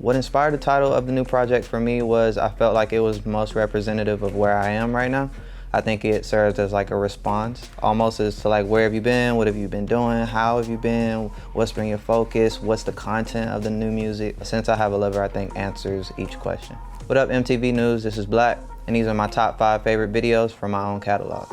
What inspired the title of the new project for me was I felt like it was most representative of where I am right now. I think it serves as like a response, almost as to like, where have you been? What have you been doing? How have you been? What's been your focus? What's the content of the new music? Since I Have a Lover, I think answers each question. What up, MTV News? This is Black, and these are my top 5 favorite videos from my own catalog.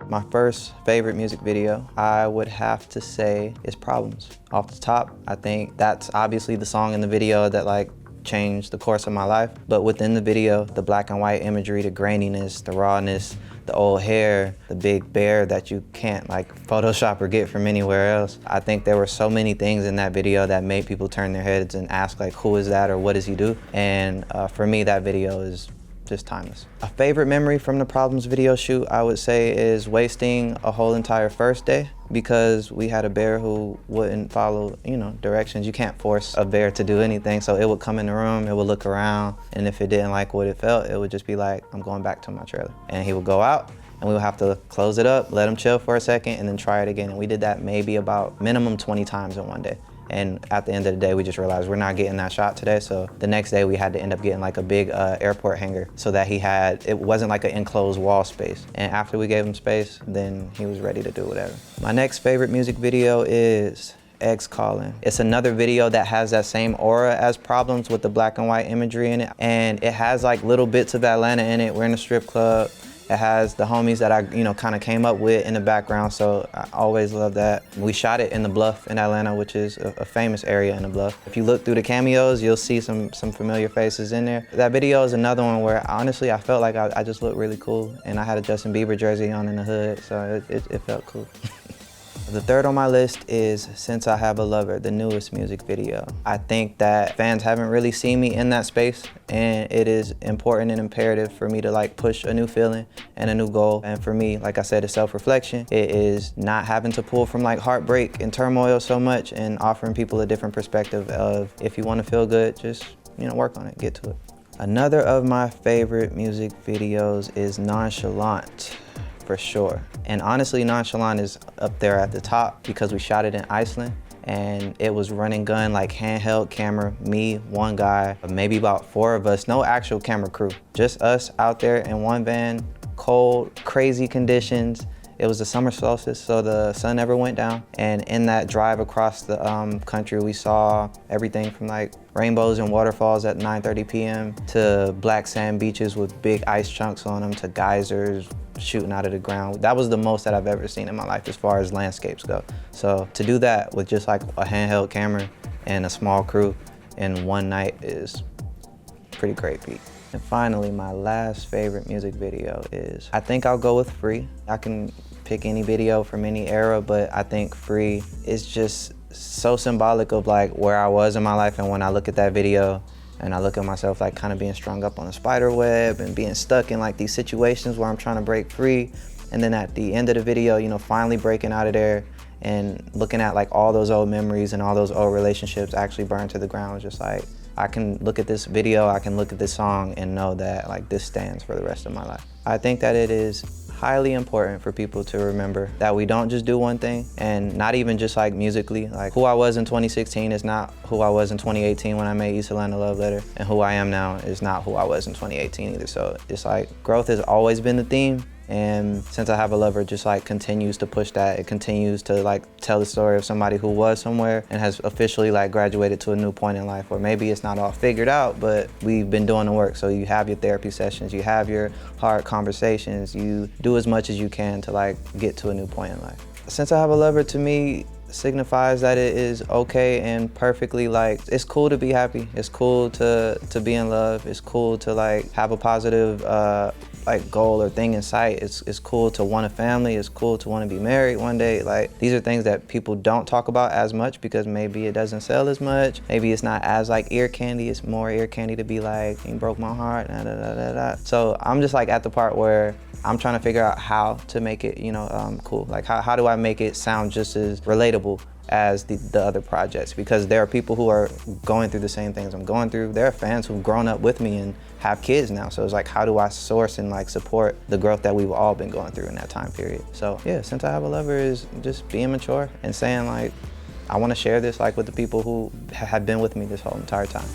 My first favorite music video, I would have to say, is Problems. Off the top, I think that's obviously the song in the video that like changed the course of my life. But within the video, the black and white imagery, the graininess, the rawness, the old hair, the big bear that you can't like Photoshop or get from anywhere else. I think there were so many things in that video that made people turn their heads and ask like, who is that or what does he do? And for me, that video is just timeless. A favorite memory from the Problems video shoot, I would say, is wasting a whole entire first day because we had a bear who wouldn't follow, directions. You can't force a bear to do anything. So it would come in the room, it would look around, and if it didn't like what it felt, it would just be like, I'm going back to my trailer. And he would go out, and we would have to close it up, let him chill for a second, and then try it again. And we did that maybe about minimum 20 times in one day. And at the end of the day, we just realized we're not getting that shot today. So the next day we had to end up getting like a big airport hangar so that it wasn't like an enclosed wall space. And after we gave him space, then he was ready to do whatever. My next favorite music video is Eggs Calling. It's another video that has that same aura as Problems with the black and white imagery in it. And it has like little bits of Atlanta in it. We're in a strip club. It has the homies that I, kind of came up with in the background, so I always love that. We shot it in the Bluff in Atlanta, which is a famous area in the Bluff. If you look through the cameos, you'll see some familiar faces in there. That video is another one where honestly I felt like I just looked really cool, and I had a Justin Bieber jersey on in the hood, so it felt cool. The third on my list is Since I Have a Lover, the newest music video. I think that fans haven't really seen me in that space, and it is important and imperative for me to like push a new feeling and a new goal. And for me, like I said, it's self-reflection. It is not having to pull from like heartbreak and turmoil so much, and offering people a different perspective of, if you want to feel good, just work on it, get to it. Another of my favorite music videos is Nonchalant. For sure. And honestly, Nonchalant is up there at the top because we shot it in Iceland, and it was run and gun, like handheld camera, me, one guy, maybe about 4 of us, no actual camera crew, just us out there in one van, cold, crazy conditions. It was the summer solstice, so the sun never went down. And in that drive across the country, we saw everything from like rainbows and waterfalls at 9:30 p.m. to black sand beaches with big ice chunks on them, to geysers shooting out of the ground. That was the most that I've ever seen in my life as far as landscapes go. So to do that with just like a handheld camera and a small crew in one night is pretty great feat. And finally, my last favorite music video is, I think I'll go with Free. I can pick any video from any era, but I think Free is just so symbolic of like where I was in my life. And when I look at that video and I look at myself like kind of being strung up on a spider web and being stuck in like these situations where I'm trying to break free. And then at the end of the video, finally breaking out of there and looking at like all those old memories and all those old relationships actually burned to the ground. Just like, I can look at this video, I can look at this song and know that like this stands for the rest of my life. I think that it is highly important for people to remember that we don't just do one thing, and not even just like musically. Like who I was in 2016 is not who I was in 2018 when I made East Atlanta Love Letter, and who I am now is not who I was in 2018 either. So it's like growth has always been the theme, and Since I Have a Lover just like continues to push that. It continues to like tell the story of somebody who was somewhere and has officially like graduated to a new point in life, or maybe it's not all figured out, but we've been doing the work. So you have your therapy sessions, you have your hard conversations, you do as much as you can to like get to a new point in life. Since I Have a Lover to me signifies that it is okay and perfectly like, it's cool to be happy, it's cool to be in love, it's cool to like have a positive like goal or thing in sight. It's cool to want a family, it's cool to want to be married one day. Like these are things that people don't talk about as much because maybe it doesn't sell as much, maybe it's not as like ear candy. It's more ear candy to be like, you broke my heart, da, da, da, da, da. So I'm just like at the part where I'm trying to figure out how to make it cool. Like how do I make it sound just as relatable as the other projects, because there are people who are going through the same things I'm going through. There are fans who've grown up with me and have kids now. So it's like, how do I source and like support the growth that we've all been going through in that time period? So yeah, Since I Have a Lover is just being mature and saying like, I want to share this like with the people who have been with me this whole entire time.